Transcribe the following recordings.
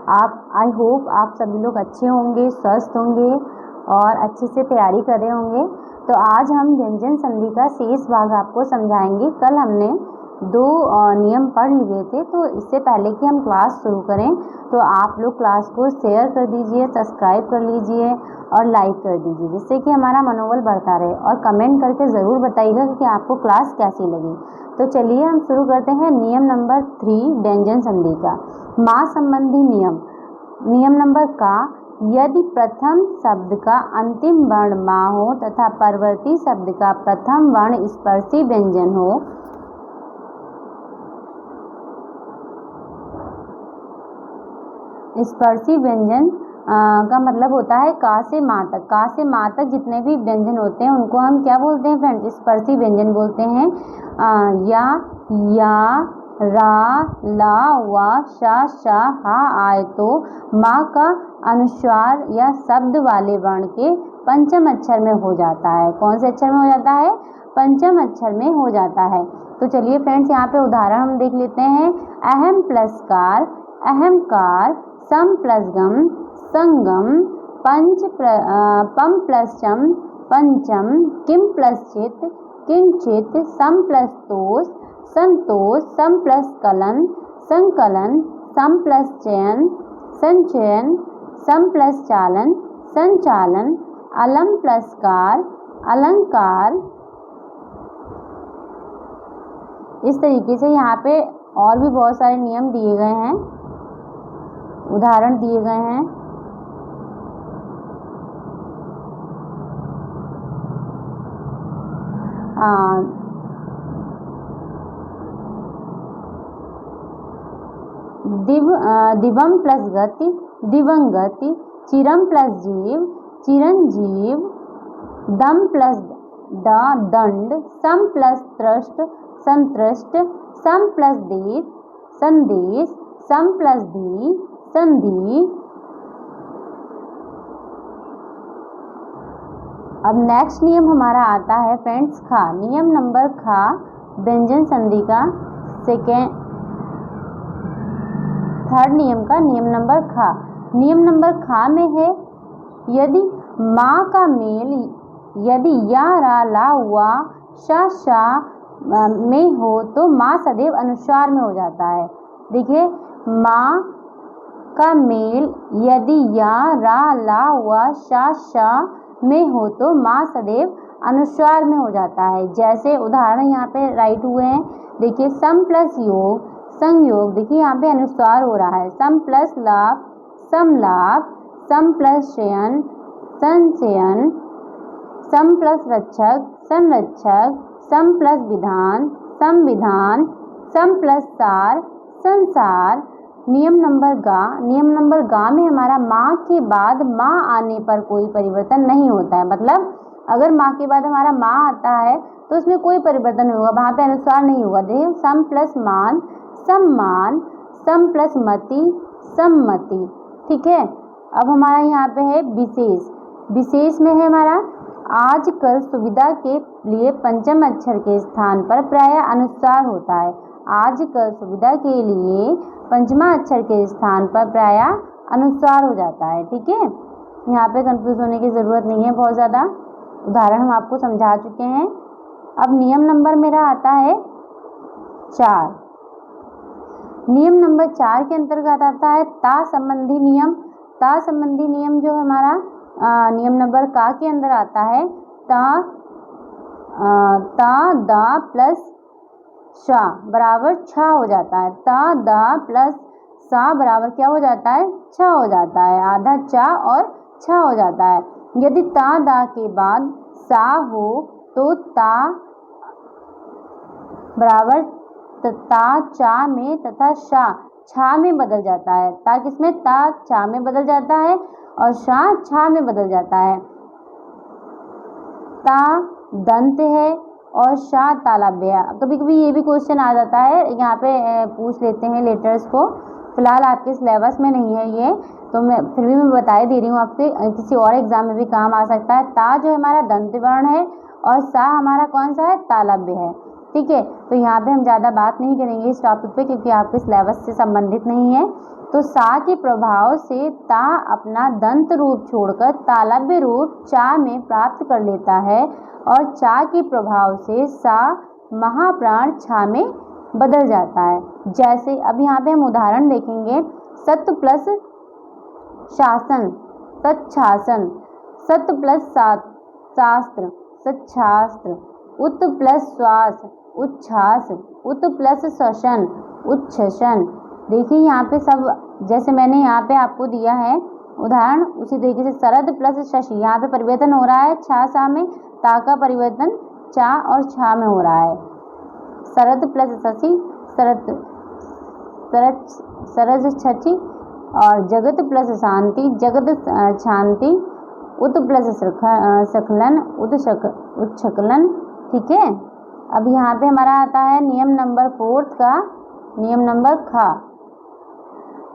I hope आप सभी लोग अच्छे होंगे, स्वस्थ होंगे और अच्छे से तैयारी कर रहे होंगे। तो आज हम व्यंजन संधि का शेष भाग आपको समझाएंगे। कल हमने 2 नियम पढ़ लिए थे, तो इससे पहले कि हम क्लास शुरू करें तो आप लोग क्लास को शेयर कर दीजिए, सब्सक्राइब कर लीजिए और लाइक कर दीजिए, जिससे कि हमारा मनोबल बढ़ता रहे। और कमेंट करके ज़रूर बताइएगा कि आपको क्लास कैसी लगी। तो चलिए हम शुरू करते हैं नियम नंबर 3 व्यंजन संधि का। माँ संबंधी नियम। नियम नंबर का, यदि प्रथम शब्द का अंतिम वर्ण माँ हो तथा परवर्ती शब्द का प्रथम वर्ण स्पर्शी व्यंजन हो, स्पर्शी व्यंजन का मतलब होता है का से माँ तक। का से माँ तक जितने भी व्यंजन होते हैं उनको हम क्या बोलते हैं फ्रेंड्स? स्पर्शी व्यंजन बोलते हैं। या, रा, ला, वा, शा, हा आए तो माँ का अनुस्वार या शब्द वाले वर्ण के पंचम अक्षर में हो जाता है। कौन से अक्षर में हो जाता है? पंचम अक्षर में हो जाता है। तो चलिए फ्रेंड्स, यहाँ पे उदाहरण हम देख लेते हैं। अहम प्लस कार, अहमकार, सम प्लस गम, संगम, पम प्लस चम, पंचम, किम प्लस चित, किंचित, सम प्लस तोष, संतोष, सम प्लस कलन, संकलन, सम प्लस चयन, संचयन, सम प्लस चालन, संचालन, अलम प्लस कार, अलंकार। इस तरीके से यहाँ पे और भी बहुत सारे नियम दिए गए हैं, उदाहरण दिए गए हैं। दिवम प्लस गति, दिवंगति, चिरम प्लस जीव, चिरंजीव, दम प्लस दंड, सम प्लस त्रष्ट, संतृष्ट, सम प्लस देश, संदेश, सम प्लस दी, संधि। अब नेक्स्ट नियम हमारा आता है फ्रेंड्स खा। नियम नंबर खा व्यंजन संधि का थर्ड नियम का नियम नंबर खा। नियम नंबर खा में है, यदि माँ का मेल यदि या, रा, ला, वा, शा में हो तो माँ सदैव अनुस्वार में हो जाता है। देखिए, माँ का मेल यदि या, रा, ला, वा, शा में हो तो माँ सदैव अनुस्वार में हो जाता है। जैसे उदाहरण यहाँ पे राइट हुए हैं। देखिए, सम प्लस योग, संयोग। देखिए यहाँ पे अनुस्वार हो रहा है। सम प्लस लाभ, समलाभ, सम प्लस शयन, संशयन, सम प्लस रक्षक, संरक्षक, सम प्लस विधान, संविधान, सम प्लस सार, संसार। नियम नंबर गा। नियम नंबर गा में हमारा माँ के बाद माँ आने पर कोई परिवर्तन नहीं होता है। मतलब अगर माँ के बाद हमारा माँ आता है तो उसमें कोई परिवर्तन नहीं होगा, वहाँ पे अनुस्वार नहीं होगा। देखिए, सम प्लस मान, सम्मान, सम प्लस मति, सम्मति। ठीक है। अब हमारा यहाँ पे है विशेष। विशेष में है हमारा, आजकल सुविधा के लिए पंचम अक्षर के स्थान पर प्रायः अनुस्वार होता है। आजकल सुविधा के लिए पंचमा अक्षर के स्थान पर प्रायः अनुस्वार हो जाता है। ठीक है, यहाँ पे कंफ्यूज होने की ज़रूरत नहीं है। बहुत ज़्यादा उदाहरण हम आपको समझा चुके हैं। अब नियम नंबर मेरा आता है 4। नियम नंबर 4 के अंतर्गत आता है ता संबंधी नियम। ता संबंधी नियम जो हमारा नियम नंबर का के अंदर आता है। ता दा प्लस शा बराबर छा हो जाता है। ता दा प्लस सा बराबर क्या हो जाता है? छा हो जाता है। आधा चा और छा हो जाता है। यदि ता दा के बाद सा हो तो ता बराबर ता चा में तथा शा छा में बदल जाता है। ता किसमें? ता चा में बदल जाता है और शा छा में बदल जाता है। ता दंत है और शा तालव्य। कभी कभी ये भी क्वेश्चन आ जाता है, यहाँ पे पूछ लेते हैं लेटर्स को। फिलहाल आपके सिलेबस में नहीं है ये, तो मैं फिर भी मैं बता दे रही हूँ आपसे, किसी और एग्जाम में भी काम आ सकता है। ता जो हमारा दंत वर्ण है और सा हमारा कौन सा है? तालव्य है। ठीक है, तो यहाँ पे हम ज़्यादा बात नहीं करेंगे इस टॉपिक पे, क्योंकि आपके सिलेबस से संबंधित नहीं है। तो तो सा के प्रभाव से ता अपना दंत रूप छोड़कर तालव्य रूप चा में प्राप्त कर लेता है और चा के प्रभाव से सा महाप्राण छा में बदल जाता है। जैसे अब यहाँ पे हम उदाहरण देखेंगे, सत्य प्लस शासन सच्छासन, सत्य प्लस शास्त्र सच्छास्त्र, उत प्लस श्वास उच्छ्वास, उत प्लस श्वसन उच्छ्वसन। देखिए यहाँ पे सब जैसे मैंने यहाँ पे आपको दिया है उदाहरण, उसी तरीके से शरद प्लस शशि, यहाँ पे परिवर्तन हो रहा है छा सा में, ता का परिवर्तन चा और छा में हो रहा है। शरद प्लस शशि शरद सरज छचि, और जगत प्लस शांति जगत शांति, उत प्लस सकलन उत्सकलन। ठीक है, अब यहाँ पे हमारा आता है नियम नंबर 4 का नियम नंबर खा।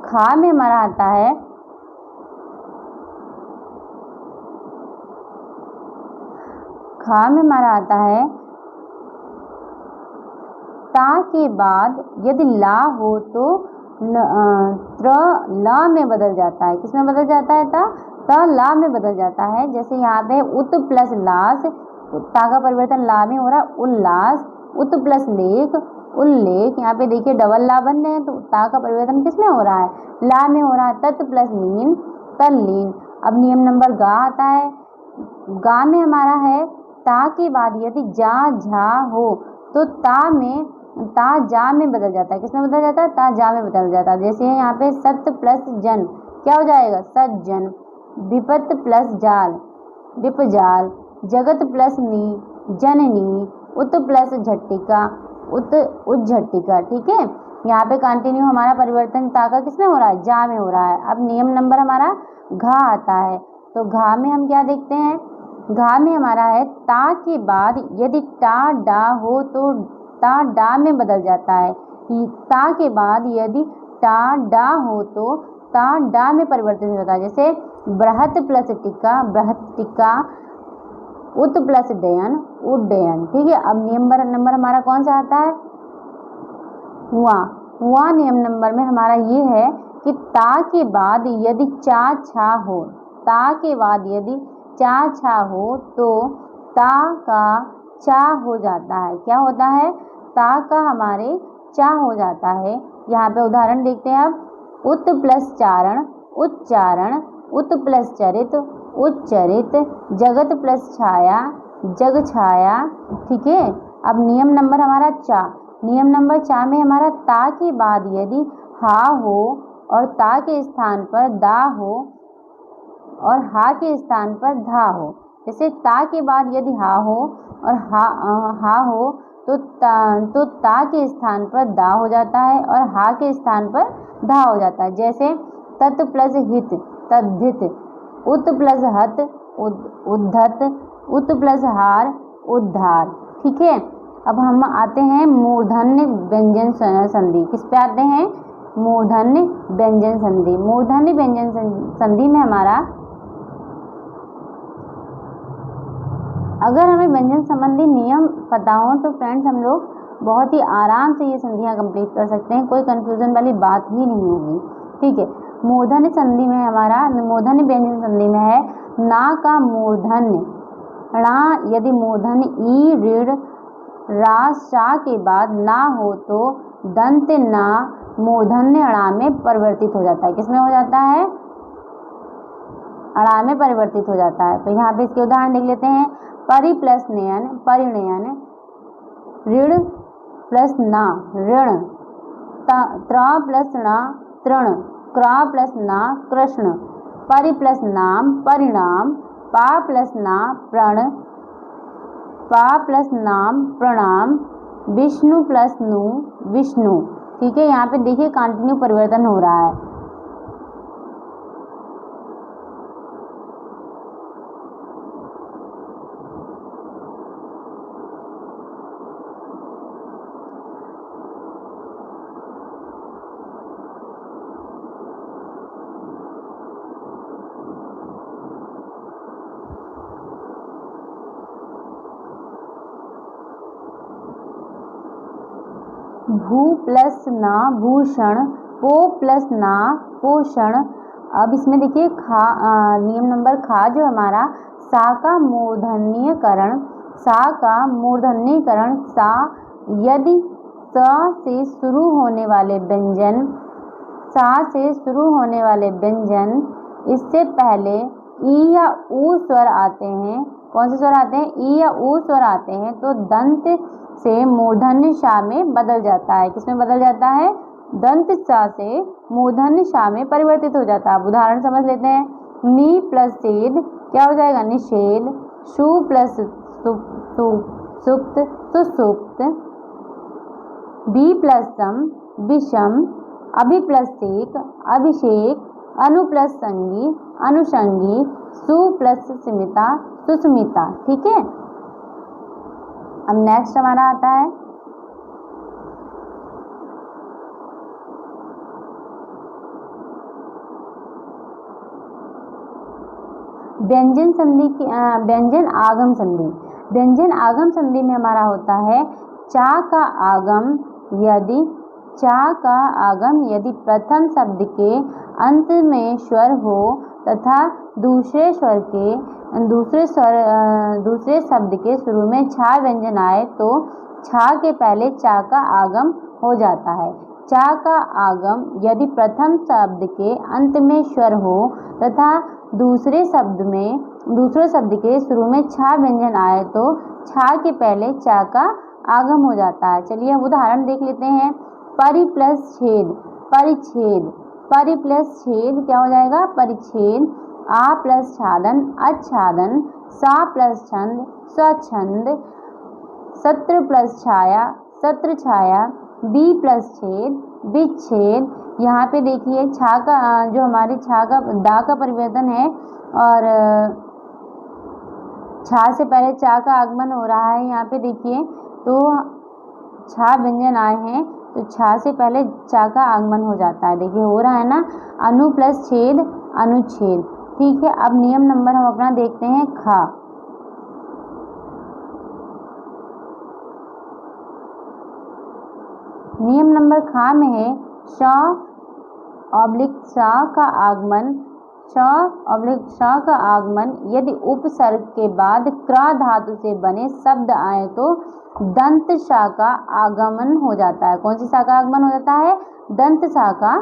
खा में हमारा आता है ता के बाद यदि ला हो तो त्र ला में बदल जाता है। किसमें बदल जाता है? ता ला में बदल जाता है। जैसे यहाँ पे उत प्लस लास, ता का परिवर्तन ला में हो रहा है उल्लास, उत प्लस लेख उल्लेख। यहाँ पे देखिए डबल ला बन रहे हैं, तो ता का परिवर्तन किसमें हो रहा है? ला में हो रहा है। तत् प्लस लीन तल्लीन। अब नियम नंबर गा आता है। गा में हमारा है ता के बाद यदि जा झा हो तो ता जा में बदल जाता है। किसमें बदल जाता है? ता जा में बदल जाता है। जैसे यहाँ पे सत्य प्लस जन क्या हो जाएगा? सज्जन। विपत प्लस जाल विपजाल, जगत प्लस नी जननी, उत प्लस झट्टिका उज्झट्टिका। ठीक है, यहाँ पे कंटिन्यू हमारा परिवर्तन ता का किसमें हो रहा है? जा में हो रहा है। अब नियम नंबर हमारा घा आता है। तो घा में हम क्या देखते हैं? घा में हमारा है ता के बाद यदि टा डा हो तो ता डा में बदल जाता है। ता के बाद यदि टा डा हो तो ता डा में परिवर्तित होता है। जैसे बृहत प्लस टिका बृहत टिका, उत प्लस डयन उड्डयन। ठीक है, अब नियम नंबर हमारा कौन सा आता है? हुआ नियम नंबर में हमारा ये है कि ता के बाद यदि चा छा हो, ता के बाद यदि चा छा हो तो ता का चा हो जाता है। क्या होता है? ता का हमारे चा हो जाता है। यहाँ पे उदाहरण देखते हैं अब, उत प्लस चारण उच्चारण, उत प्लस चरित उच्चरित, जगत प्लस छाया जग छाया। ठीक है, अब नियम नंबर हमारा चा। नियम नंबर चा में हमारा ता के बाद यदि हा हो और ता के स्थान पर दा हो और हा के स्थान पर धा हो। जैसे ता के बाद यदि हा हो और हा हो तो ता के स्थान पर दा हो जाता है और हा के स्थान पर धा हो जाता है। जैसे तत् प्लस हित तद्धित, उत प्लस हत उद्धत, उत प्लस हार उद्धार। ठीक है, अब हम आते हैं मूर्धन्य व्यंजन संधि। किस पे आते हैं? मूर्धन्य व्यंजन संधि। मूर्धन्य व्यंजन संधि में हमारा, अगर हमें व्यंजन संबंधी नियम पता हो तो फ्रेंड्स हम लोग बहुत ही आराम से ये संधियाँ कंप्लीट कर सकते हैं, कोई कंफ्यूजन वाली बात ही नहीं होगी। ठीक है, मूर्धन्य संधि में हमारा, मूर्धन्य व्यंजन संधि में है ना का मूर्धन्य णा यदि मूर्धन्य ई ऋण रा शा के बाद ना हो तो दंत ना मूर्धन्य अणा में परिवर्तित हो जाता है। किसमें हो जाता है? अणा में परिवर्तित हो जाता है। तो यहाँ पे इसके उदाहरण देख लेते हैं। परि प्लस नयन परिणयन, ऋण प्लस ना ऋण, त्रा प्लस ना तृण, क्रा प्लस ना कृष्ण, परि प्लस नाम परिणाम, पा प्लस ना प्रण पा प्लस नाम प्रणाम, विष्णु प्लस नु विष्णु। ठीक है, यहाँ पे देखिए कंटिन्यू परिवर्तन हो रहा है। भू प्लस ना भूषण, पो प्लस ना पोषण। अब इसमें देखिए नियम नंबर खा जो हमारा सा का मूर्धन्यकरण, सा का मूर्धन्यकरण सा, यदि स से शुरू होने वाले व्यंजन, सा से शुरू होने वाले व्यंजन इससे पहले ई या ऊ स्वर आते हैं, कौन से स्वर आते हैं, ई या ऊ स्वर आते हैं, तो दंत से मूर्धन्य शा में बदल जाता है। किसमें बदल जाता है, दंत सा से मूर्धन्य शा में परिवर्तित हो जाता है। उदाहरण समझ लेते हैं, नी प्लस सेद क्या हो जाएगा, निषेध। शु प्लस सुप्त सुसुप्त। बी प्लस सम विषम। अभि प्लस सेक अभिषेक। अनु प्लस संगी अनुषंगी। सु प्लस स्मिता सुस्मिता। ठीक है, अब नेक्स्ट हमारा आता है व्यंजन संधि की व्यंजन आगम संधि। व्यंजन आगम संधि में हमारा होता है चा का आगम यदि, चा का आगम यदि प्रथम शब्द के अंत में स्वर हो तथा दूसरे शब्द के शुरू में छा व्यंजन आए तो छा के पहले चा का आगम हो जाता है। चा का आगम यदि प्रथम शब्द के अंत में स्वर हो तथा दूसरे शब्द के शुरू में छा व्यंजन आए तो छा के पहले चा का आगम हो जाता है। चलिए अब उदाहरण देख लेते हैं। परि प्लस छेद परिच्छेद। परि प्लस छेद क्या हो जाएगा, परिच्छेद। आ प्लस छादन आच्छादन। सा प्लस छंद स्वच्छंद। सत्र प्लस छाया सत्र छाया। बी प्लस छेद विच्छेद। यहाँ पे देखिए छा का जो हमारी छा का दा का परिवर्तन है और छा से पहले चा का आगमन हो रहा है। यहाँ पे देखिए तो छा व्यंजन आए हैं तो छा से पहले चा का आगमन हो जाता है। देखिए हो रहा है ना, अनु प्लस छेद अनुच्छेद। ठीक है, अब नियम नंबर हम अपना देखते हैं खा। नियम नंबर खा में है श ऑब्लिक सा का आगमन, श ऑब्लिक सा का आगमन यदि उपसर्ग के बाद क्रा धातु से बने शब्द आए तो दंत शा का आगमन हो जाता है। कौन सी शा का आगमन हो जाता है, दंत शा का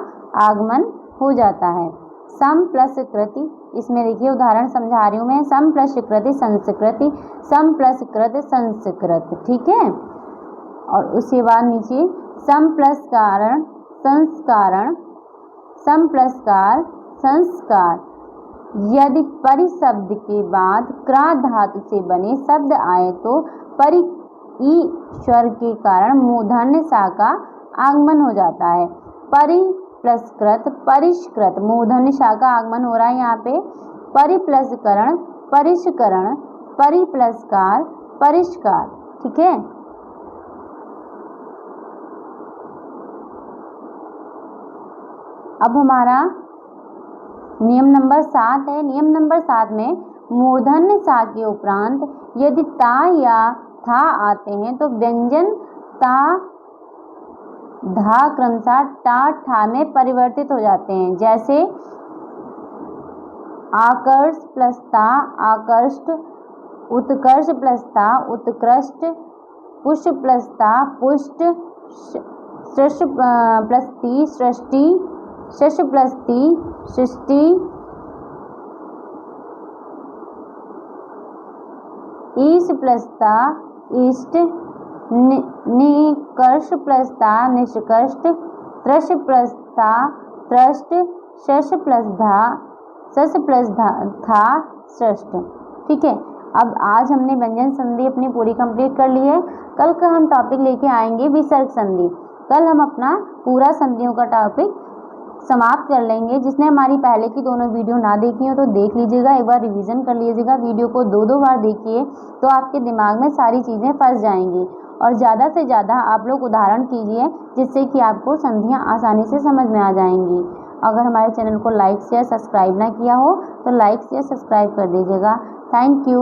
आगमन हो जाता है। सम प्लस कृति, इसमें देखिए उदाहरण समझा रही हूँ मैं। सम प्लस कृति संस्कृति, सम प्लस कृत संस्कृत। ठीक है, और उसके बाद नीचे सम प्लस कारण संस्कारण, सम प्लस कार संस्कार। यदि परि शब्द के बाद क्रा धातु से बने शब्द आए तो परि ई स्वर के कारण मूर्धन्य सा का आगमन हो जाता है। परि प्लस कृत परिष्कृत, मूर्धन्य सा का आगमन हो रहा है यहाँ पे। परि प्लस करण परिष्करण। परि प्लस कार परिष्कार। ठीक है, अब हमारा नियम नंबर 7 है। नियम नंबर 7 में मूर्धन्य सा के उपरांत यदि ता या था आते हैं तो व्यंजन ता धा क्रमशः टा ठा में परिवर्तित हो जाते हैं। जैसे आकर्ष प्लस ता आकर्ष्ट, उत्कर्ष प्लस ता उत्कृष्ट, पुष्ट प्लस ता पुष्ट, सृष्ट प्लस ती सृष्टि, शश प्लस ती सृष्टि, ईश प्लस ता इष्ट, निकर्ष प्लस ता निष्कर्ष, त्रश प्लस ता त्रष्ट, शश प्लस धा सस प्लस था सृष्ट। ठीक है, अब आज हमने व्यंजन संधि अपनी पूरी कंप्लीट कर ली है। कल का हम टॉपिक लेके आएंगे विसर्ग संधि। कल हम अपना पूरा संधियों का टॉपिक समाप्त कर लेंगे। जिसने हमारी पहले की दोनों वीडियो ना देखी हो तो देख लीजिएगा, एक बार रिवीजन कर लीजिएगा। वीडियो को 2-2 बार देखिए तो आपके दिमाग में सारी चीज़ें फंस जाएंगी। और ज़्यादा से ज़्यादा आप लोग उदाहरण कीजिए जिससे कि आपको संधियाँ आसानी से समझ में आ जाएंगी। अगर हमारे चैनल को लाइक शेयर सब्सक्राइब ना किया हो तो लाइक शेयर सब्सक्राइब कर दीजिएगा। Thank you.